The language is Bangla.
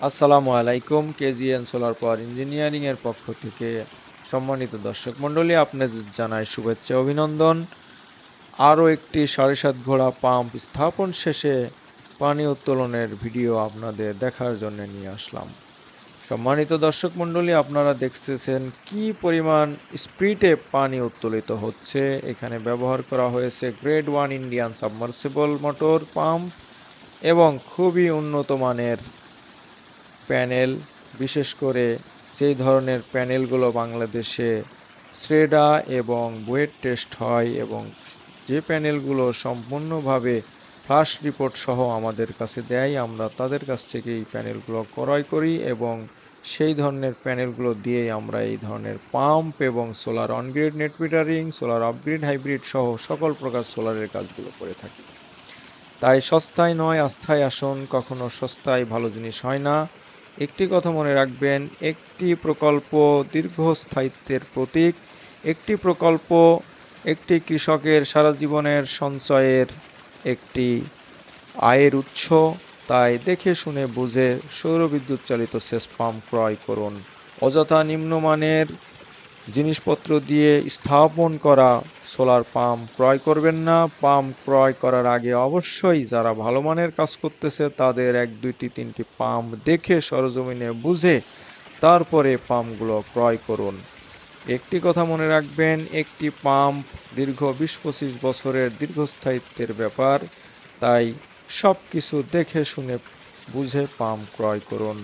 আসসালামু আলাইকুম। কেজিএন সোলার পাওয়ার ইঞ্জিনিয়ারিং এর পক্ষ থেকে সম্মানিত দর্শক মণ্ডলী, আপনাদের জানাই শুভেচ্ছা অভিনন্দন। আরও একটি 7.5 ঘোড়া পাম্প স্থাপন শেষে পানি উত্তোলনের ভিডিও আপনাদের দেখার জন্য নিয়ে আসলাম। সম্মানিত দর্শক মণ্ডলী, আপনারা দেখতেছেন কি পরিমাণ স্পিডে পানি উত্তোলিত হচ্ছে। এখানে ব্যবহার করা হয়েছে grade 1 Indian submersible motor pump এবং খুবই উন্নত মানের প্যানেল। বিশেষ করে সেই ধরনের প্যানেলগুলো বাংলাদেশে শ্রেডা এবং বুয়েট টেস্ট হয় এবং যে প্যানেলগুলো সম্পূর্ণভাবে ফ্লাশ রিপোর্ট সহ আমাদের কাছে দেয়, আমরা তাদের কাছ থেকে এই প্যানেলগুলো ক্রয় করি এবং সেই ধরনের প্যানেলগুলো দিয়েই আমরা এই ধরনের পাম্প এবং solar on-grid net metering, solar off-grid hybrid সহ সকল প্রকার সোলারের কাজগুলো করে থাকি। তাই সস্তায় নয় আস্থায় আসুন, কখনো সস্তায় ভালো জিনিস হয় না। একটি কথা মনে রাখবেন, একটি প্রকল্প দীর্ঘস্থায়িত্বের প্রতীক। একটি প্রকল্প একটি কৃষকের সারা জীবনের সঞ্চয়ের একটি আয়ের উৎস। তাই দেখে শুনে বুঝে সৌরবিদ্যুৎ চালিত সেচ পাম্প ক্রয় করুন। অযথা নিম্নমানের জিনিসপত্র দিয়ে স্থাপন করা সোলার পাম্প ক্রয় করবেন না। পাম্প ক্রয় করার আগে অবশ্যই যারা ভালো মানের কাজ করতেছে তাদের 1, 2, 3টি পাম্প দেখে সরজমিনে বুঝে তারপরে পাম্পগুলো ক্রয় করুন। একটি কথা মনে রাখবেন, একটি পাম্প দীর্ঘ 20-25 বছরের দীর্ঘস্থায়িত্বের ব্যাপার। তাই সব কিছু দেখে শুনে বুঝে পাম্প ক্রয় করুন।